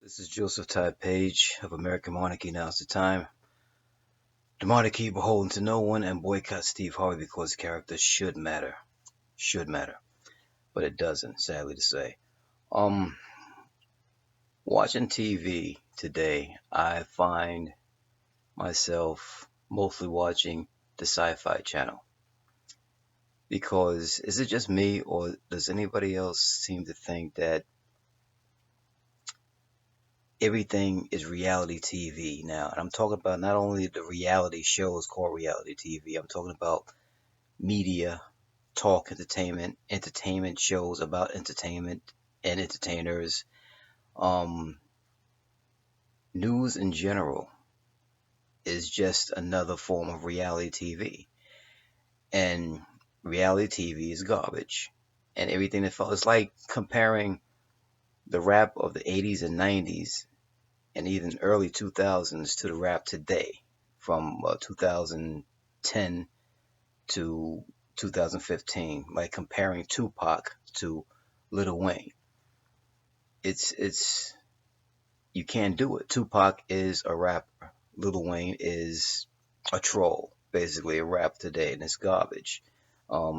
This is Joseph Todd Page of American Monarchy. Now's the time. The monarchy beholden to no one and boycott Steve Harvey because character should matter. Should matter. But it doesn't, sadly to say. Um Watching TV today, I find myself mostly watching the Sci-Fi channel. Because is it just me or does anybody else seem to think that everything is reality TV now? And I'm talking about not only the reality shows called reality TV, I'm talking about media, talk entertainment, entertainment shows about entertainment and entertainers, um, news in general is just another form of reality TV. And reality TV is garbage. And everything that felt it's like comparing the rap of the 80s and 90s and even early 2000s to the rap today from 2010 to 2015, like comparing Tupac to Lil Wayne. It's you can't do it. Tupac is a rapper. Lil Wayne is a troll, basically a rap today, and it's garbage.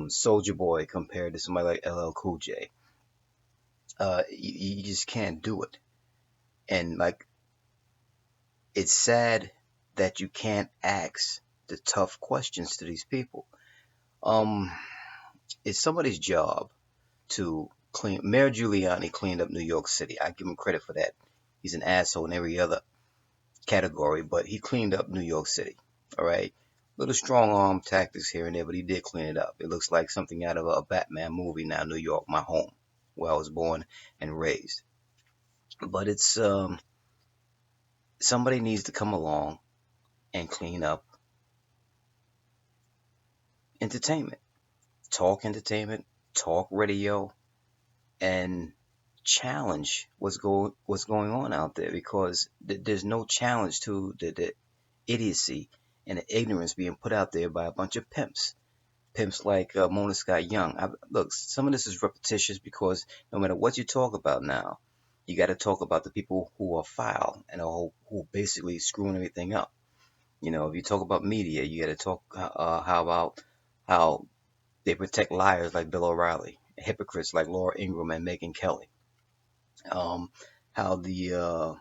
Soldier Boy compared to somebody like LL Cool J, you just can't do it. And like, it's sad that you can't ask the tough questions to these people. Um, it's somebody's job to clean. Mayor Giuliani cleaned up New York City. I give him credit for that. He's an asshole in every other category, but he cleaned up New York City. All right. Little strong arm tactics here and there, but he did clean it up. It looks like something out of a Batman movie now. New York, my home, where I was born and raised. But it's somebody needs to come along and clean up entertainment, entertainment, talk radio, and challenge what's going on out there because there's no challenge to the idiocy and the ignorance being put out there by a bunch of pimps like Mona Scott Young. Look, some of this is repetitious because no matter what you talk about now, you got to talk about the people who are foul and who basically screwing everything up. If you talk about media, you got to talk how about how they protect liars like Bill O'Reilly, hypocrites like Laura Ingraham and Megyn Kelly. Um, how the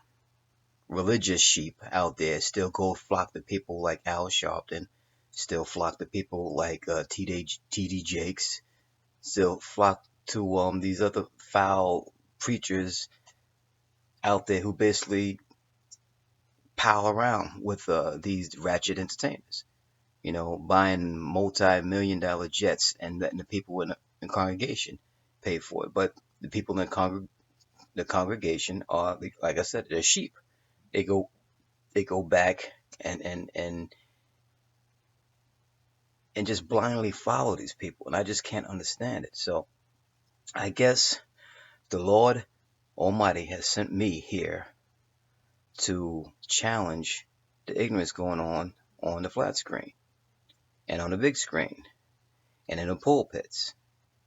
religious sheep out there still go flock to people like Al Sharpton, still flock to people like TD Jakes, still flock to these other foul preachers out there who basically pal around with these ratchet entertainers. Buying multi-million-dollar jets and letting the people in the congregation pay for it. But the people in the congregation are, like I said, they're sheep. They go they go back and just blindly follow these people, and I just can't understand it. So I guess the Lord Almighty has sent me here to challenge the ignorance going on the flat screen and on the big screen and in the pulpits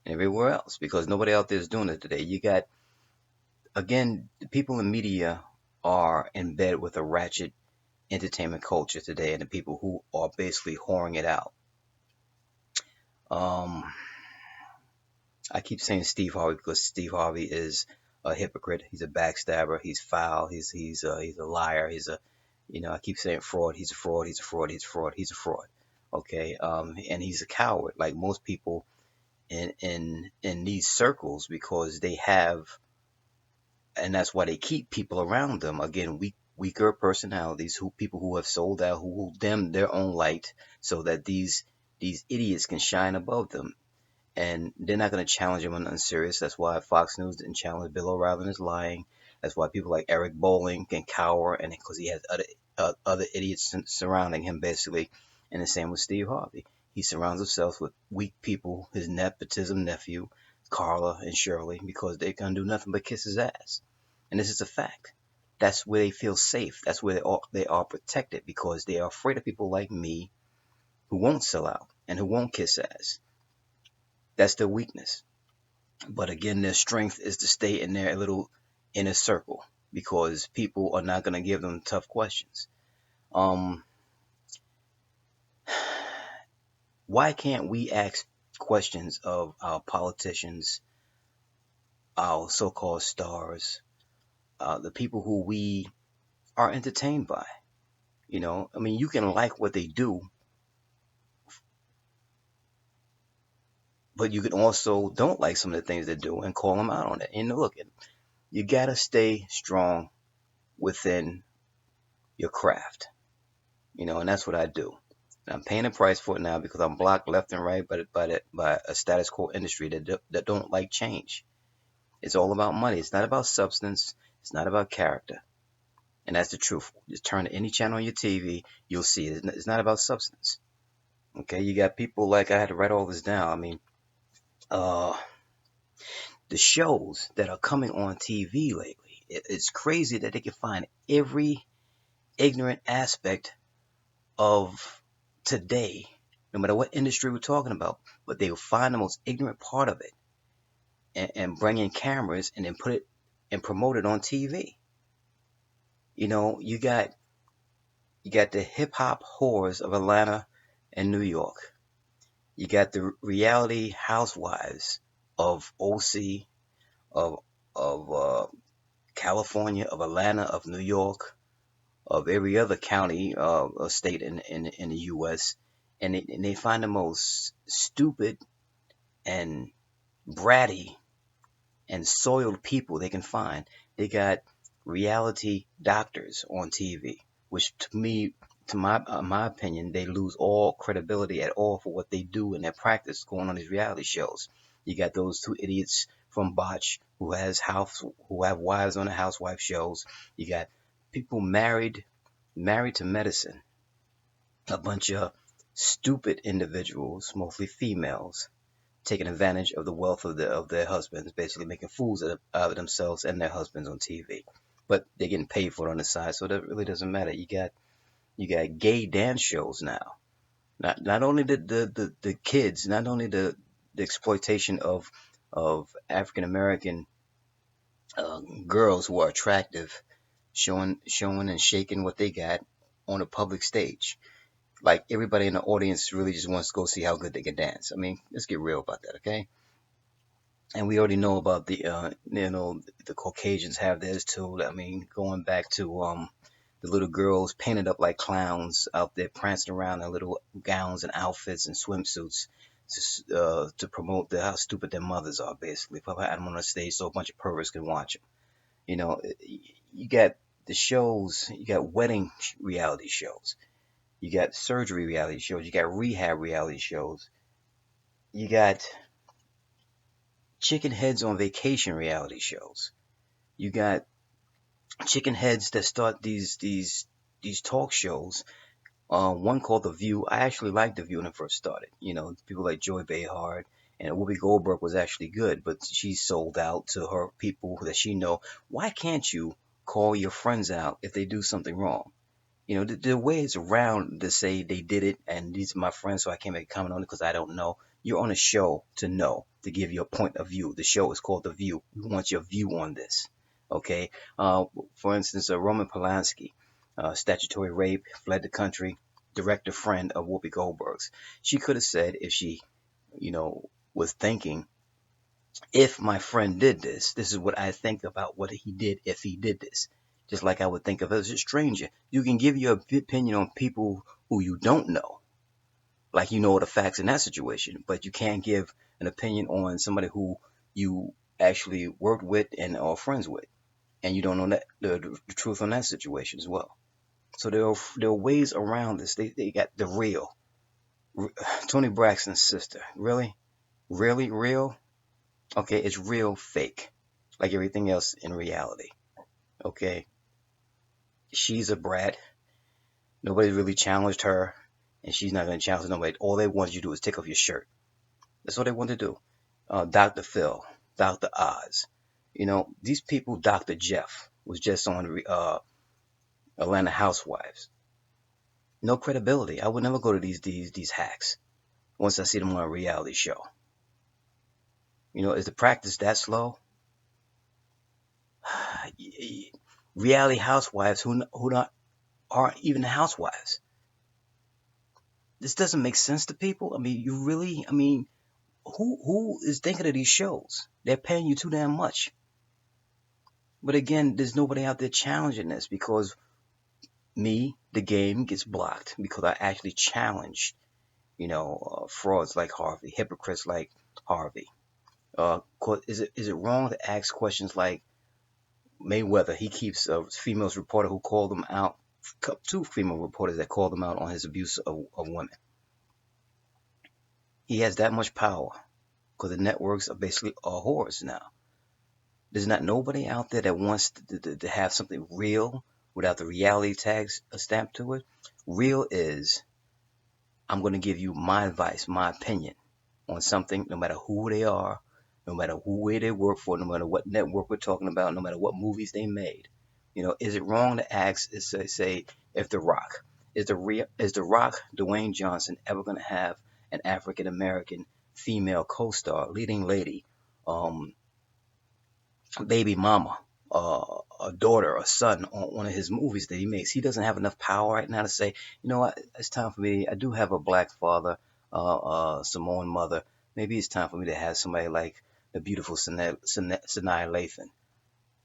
and everywhere else because nobody out there is doing it today. You got, again, the people in media are in bed with a ratchet entertainment culture today and the people who are basically whoring it out. Um, I keep saying Steve Harvey because Steve Harvey is a hypocrite. He's a backstabber. He's foul. He's a liar. I keep saying fraud. He's a fraud. He's a fraud. He's a fraud. He's a fraud. Okay. And he's a coward, like most people in these circles because they have, and that's why they keep people around them. Again, weaker personalities, people who have sold out, who will dim their own light so that these idiots can shine above them and they're not going to challenge him on nothing serious. That's why Fox News didn't challenge Bill O'Reilly is lying. That's why people like Eric Bolling can cower, and because he has other idiots surrounding him, basically. And the same with Steve Harvey. He surrounds himself with weak people. His nepotism nephew, Carla and Shirley, because they can do nothing but kiss his ass. And this is a fact. That's where they feel safe. That's where they are protected because they are afraid of people like me who won't sell out and who won't kiss ass. That's their weakness. But again, their strength is to stay in their little inner circle. because people are not going to give them tough questions. Um, why can't we ask questions of our politicians, our so-called stars, the people who we are entertained by? I mean, you can like what they do, but you can also don't like some of the things they do and call them out on it. And look, you gotta stay strong within your craft, and that's what I do. And I'm paying the price for it now because I'm blocked left and right by a status quo industry that don't like change. It's all about money. It's not about substance. It's not about character. And that's the truth. Just turn to any channel on your TV, you'll see it. It's not about substance. Okay, you got people like I had to write all this down. I mean, uh, the shows that are coming on TV lately, it's crazy that they can find every ignorant aspect of today, no matter what industry we're talking about, but they will find the most ignorant part of it and bring in cameras and then put it and promote it on TV. You got the hip hop whores of Atlanta and New York. You got the reality housewives of OC, of California, of Atlanta, of New York, of every other county or state in the U.S. And they find the most stupid and bratty and soiled people they can find. They got reality doctors on TV, which to me, to my opinion, they lose all credibility at all for what they do in their practice going on these reality shows. You got those two idiots from Botch who have wives on the housewife shows. You got people married to medicine, a bunch of stupid individuals, mostly females, taking advantage of the wealth of their husbands, basically making fools out of themselves and their husbands on TV. But they're getting paid for it on the side, so that really doesn't matter. You got gay dance shows now. Not only the kids, not only the exploitation of African American girls who are attractive, showing and shaking what they got on a public stage. Like everybody in the audience really just wants to go see how good they can dance. I mean, let's get real about that, okay? And we already know about the Caucasians have theirs too. I mean, going back to the little girls painted up like clowns out there prancing around in little gowns and outfits and swimsuits to promote how stupid their mothers are, basically. Put them on a stage so a bunch of perverts can watch them. You got the shows, you got wedding reality shows, you got surgery reality shows, you got rehab reality shows, you got chicken heads on vacation reality shows. You got chicken heads that start these talk shows. One called The View. I actually liked The View when it first started. People like Joy Behar and Whoopi Goldberg was actually good, but she sold out to her people that she know. Why can't you call your friends out if they do something wrong? The ways around to say they did it, and these are my friends, so I can't make a comment on it because I don't know. You're on a show to know, to give you a point of view. The show is called The View. We want your view on this. Okay? For instance, Roman Polanski, statutory rape, fled the country, direct friend of Whoopi Goldberg's. She could have said, if she, was thinking, if my friend did this, this is what I think about what he did if he did this. Just like I would think of as a stranger. You can give your opinion on people who you don't know, like you know the facts in that situation, but you can't give an opinion on somebody who you actually worked with and are friends with, and you don't know the truth on that situation as well. So there are ways around this. They got the real Tony Braxton's sister. Really, really real. Okay, it's real fake, like everything else in reality. Okay, she's a brat. Nobody really challenged her, and she's not going to challenge nobody. All they want you to do is take off your shirt. That's all they want to do. Dr. Phil, Dr. Oz. These people, Dr. Jeff, was just on Atlanta Housewives. No credibility. I would never go to these hacks once I see them on a reality show. Is the practice that slow? reality housewives who not aren't even housewives. This doesn't make sense to people. I mean, you really, I mean, who is thinking of these shows? They're paying you too damn much. But again, there's nobody out there challenging this because me, the game, gets blocked because I actually challenge, frauds like Harvey, hypocrites like Harvey. Is it wrong to ask questions like Mayweather? He keeps a female reporter who called him out, two female reporters that called him out on his abuse of women. He has that much power because the networks are basically all whores now. There's not nobody out there that wants to have something real without the reality tags stamped to it. Real is I'm going to give you my advice, my opinion on something, no matter who they are, no matter where they work for, no matter what network we're talking about, no matter what movies they made. Is it wrong to ask, say, if is the Rock, Dwayne Johnson, ever going to have an African American female co-star, leading lady, um, baby mama, a daughter, a son on one of his movies that he makes? He doesn't have enough power right now to say, you know what, it's time for me. I do have a black father, Samoan mother. Maybe it's time for me to have somebody like the beautiful Sanaa Lathan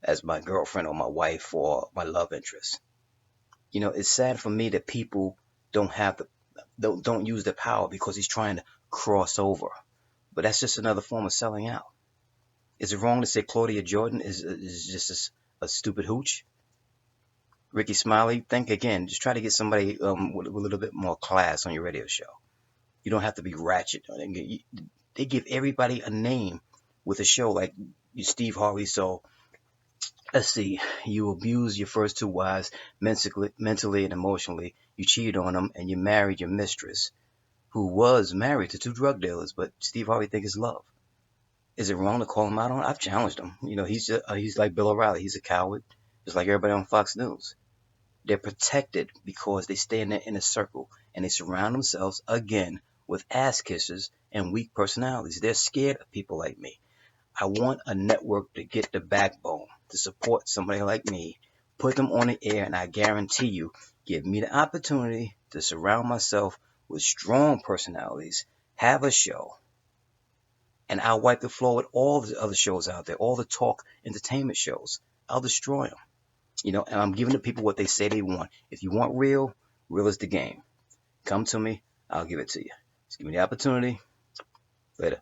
as my girlfriend or my wife or my love interest. It's sad for me that people don't have the don't use the power because he's trying to cross over. But that's just another form of selling out. Is it wrong to say Claudia Jordan is just a stupid hooch? Ricky Smiley, think again. Just try to get somebody with a little bit more class on your radio show. You don't have to be Ratchet. They give everybody a name with a show like Steve Harvey. So let's see. You abused your first two wives mentally and emotionally. You cheated on them, and you married your mistress, who was married to two drug dealers. But Steve Harvey think it's love. Is it wrong to call him out on it? I've challenged him. He's like Bill O'Reilly. He's a coward, just like everybody on Fox News. They're protected because they stay in their inner circle and they surround themselves again with ass kissers and weak personalities. They're scared of people like me. I want a network to get the backbone to support somebody like me, put them on the air, and I guarantee you, give me the opportunity to surround myself with strong personalities, have a show, and I'll wipe the floor with all the other shows out there, all the talk entertainment shows. I'll destroy them. And I'm giving the people what they say they want. If you want real, real is the game. Come to me, I'll give it to you. Just give me the opportunity. Later.